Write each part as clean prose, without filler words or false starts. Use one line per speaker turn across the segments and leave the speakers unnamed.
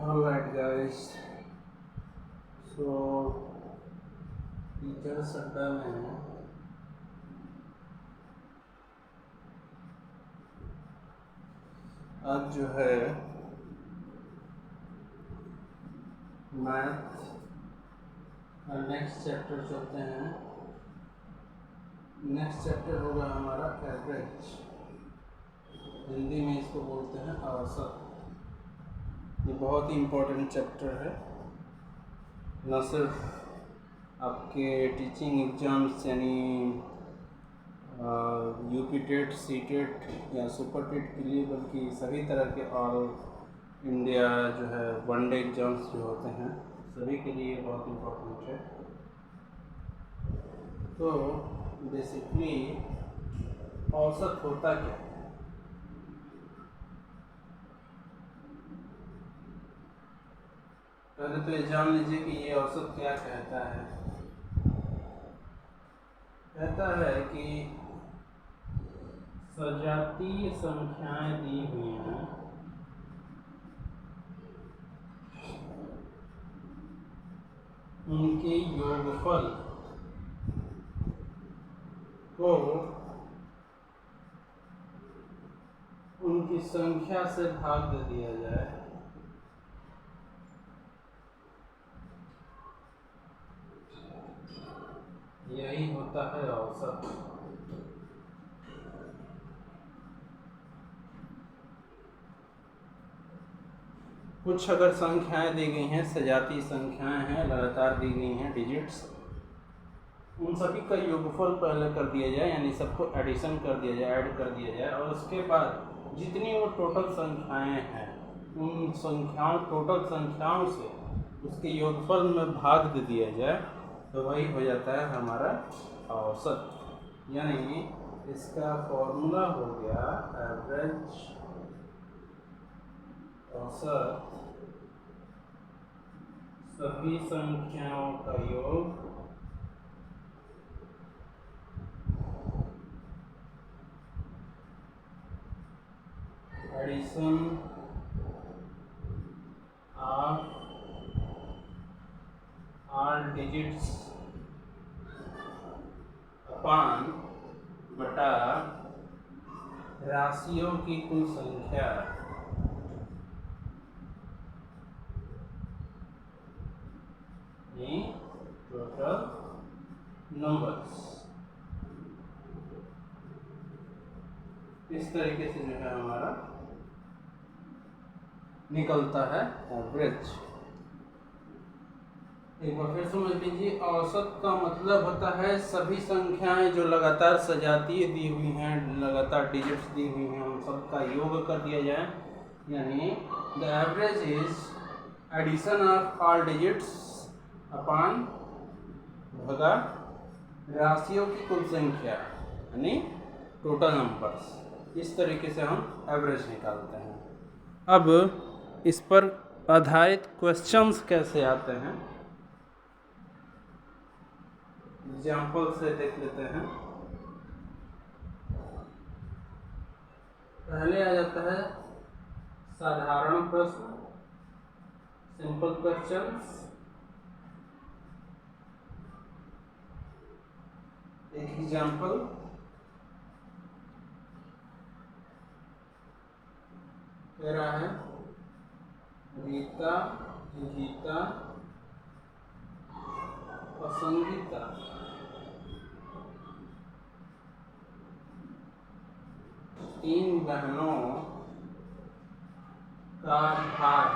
Alright guys, so teachers अड्डा में आज जो है मैथ नेक्स्ट चैप्टर चलते हैं। नेक्स्ट चैप्टर होगा हमारा एवरेज, हिंदी में इसको बोलते हैं औसत। ये बहुत ही इम्पोर्टेंट चैप्टर है, न सिर्फ आपके टीचिंग एग्ज़ाम्स यानी यूपी टेट, सी टेट या सुपर टेट के लिए, बल्कि सभी तरह के ऑल इंडिया जो है वनडे एग्ज़ाम्स जो होते हैं सभी के लिए बहुत इम्पोर्टेंट है। तो बेसिकली औसत होता क्या है? पहले तो ये जान लीजिए कि ये औसत क्या कहता है। कहता है कि सजातीय संख्याएं दी हुई हैं, उनके योगफल को उनकी संख्या से भाग दे दिया जाए, यही होता है औसत। कुछ अगर संख्याएं दी गई हैं, सजातीय संख्याएं हैं, लगातार दी गई हैं डिजिट्स, उन सभी का योगफल पहले कर दिया जाए, यानी सबको एडिशन कर दिया जाए, ऐड कर दिया जाए, और उसके बाद जितनी वो टोटल संख्याएं हैं उन संख्याओं, टोटल संख्याओं से उसके योगफल में भाग दे दिया जाए, तो वही हो जाता है हमारा औसत। यानी इसका फॉर्मूला हो गया एवरेज, औसत सभी संख्याओं का योग एडिशन ऑफ ऑल डिजिट्स अपान बटा राशियों की कुल संख्या, टोटल नंबर्स। इस तरीके से जो है हमारा निकलता है एवरेज। एक बार फिर समझ लीजिए, औसत का मतलब होता है सभी संख्याएं जो लगातार सजातीय दी हुई हैं, लगातार डिजिट्स दी हुई हैं, उन सबका योग कर दिया जाए, यानी the average is addition of all digits अपान भगा राशियों की कुल संख्या, यानी टोटल नंबर्स। इस तरीके से हम एवरेज निकालते हैं। अब इस पर आधारित क्वेश्चंस कैसे आते हैं, एग्जाम्पल से देख लेते हैं। पहले आ जाता है साधारण प्रश्न, सिंपल क्वेश्चंस। एक एग्जाम्पल, कह रहा है रीता, गीता और संगीता तीन बहनों का भार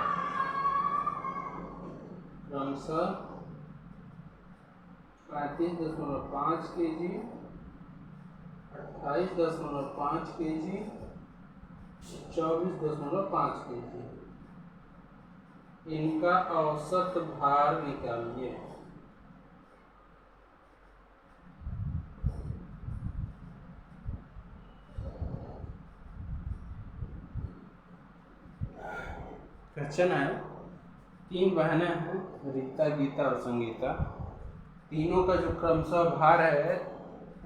क्रमशः 35.5 kg, 28.5 kg, 24.5 kg। इनका औसत भार निकालिए। क्वेश्चन है, तीन बहनें हैं रीता, गीता और संगीता। तीनों का जो क्रमशः भार है,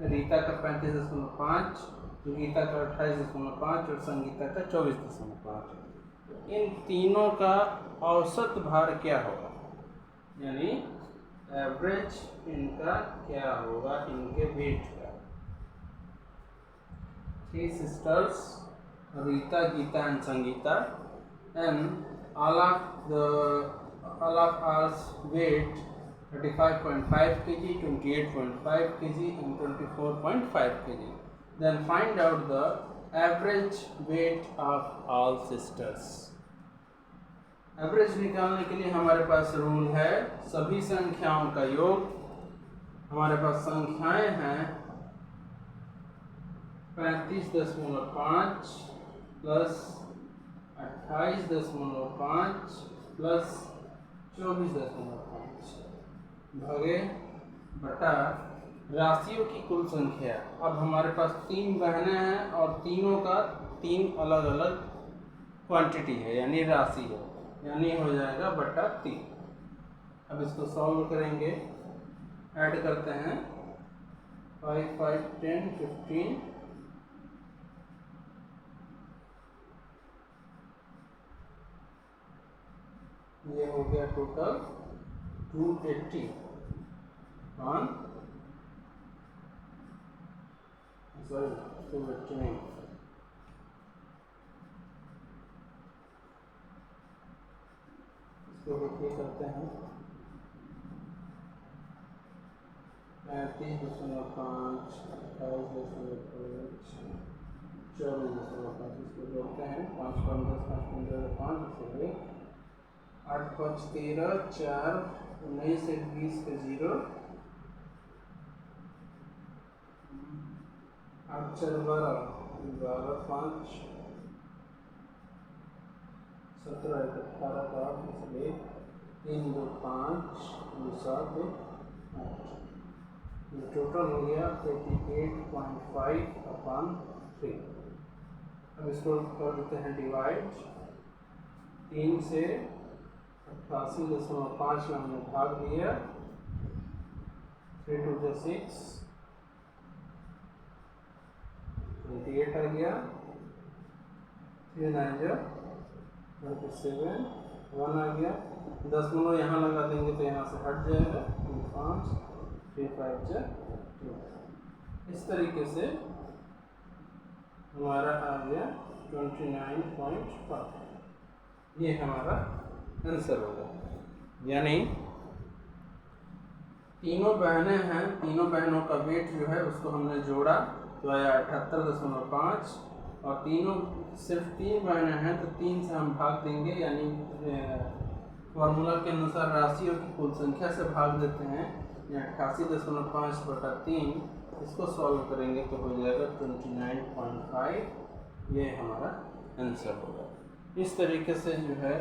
रीता का 35.5, गीता का 28.5 और संगीता का 24.5। इन तीनों का औसत भार क्या होगा, यानी एवरेज इनका क्या होगा, इनके वेट का। 3 sisters, Rita, Geeta and Sangeeta, and all of us weight 35.5 kg, 28.5 kg and 24.5 kg. Then find out the average weight of all sisters. Average निकालने के लिए हमारे पास रूल है सभी संख्याओं का योग। हमारे पास संख्याएं हैं 35.5 प्लस 28.5 प्लस 24.5 भागे बटा राशियों की कुल संख्या। अब हमारे पास तीन बहनें हैं और तीनों का तीन अलग अलग क्वांटिटी है, यानी राशि है, यानी हो जाएगा बटा 3। अब इसको सॉल्व करेंगे, ऐड करते हैं 5, 5, 10, 15, ये हो गया टोटल 280 ऑन, सॉरी 289। इसको देखिए करते हैं 35.5, 28.5, 24.5। इसको जोड़ते हैं 5, 5, 10, 5, 15, 5 से 8, 5, 13, 4, 19, 20 के 0, 8, 4, 12, 12, 5, 17, 18 का 8, इसलिए 3, 2, 5, 2, 7, 8। ये टोटल हो गया 38.5/3। अब इसको कर देते हैं डिवाइड। 3 से 88.5 में हमने भाग दिया, 3 2 6, 28 आ गया, 3 9 27, 1 आ गया, 10 यहाँ लगा देंगे तो यहाँ से हट जाएगा, 5, 3 5 2। इस तरीके से हमारा आ गया 29.5। ये हमारा आंसर होगा। यानी तीनों बहनें हैं, तीनों बहनों का वेट जो है उसको हमने जोड़ा तो आया 78.5, और तीनों सिर्फ 3 बहनें हैं तो 3 से हम भाग देंगे, यानी फॉर्मूला के अनुसार राशियों की कुल संख्या से भाग देते हैं, या 88.5/3। इसको सॉल्व करेंगे तो हो जाएगा 29.5। ये हमारा आंसर होगा। इस तरीके से जो है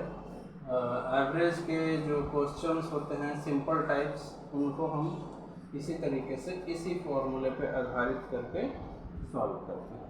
एवरेज के जो क्वेश्चंस होते हैं सिंपल टाइप्स, उनको हम इसी तरीके से इसी फॉर्मूले पे आधारित करके सॉल्व करते हैं।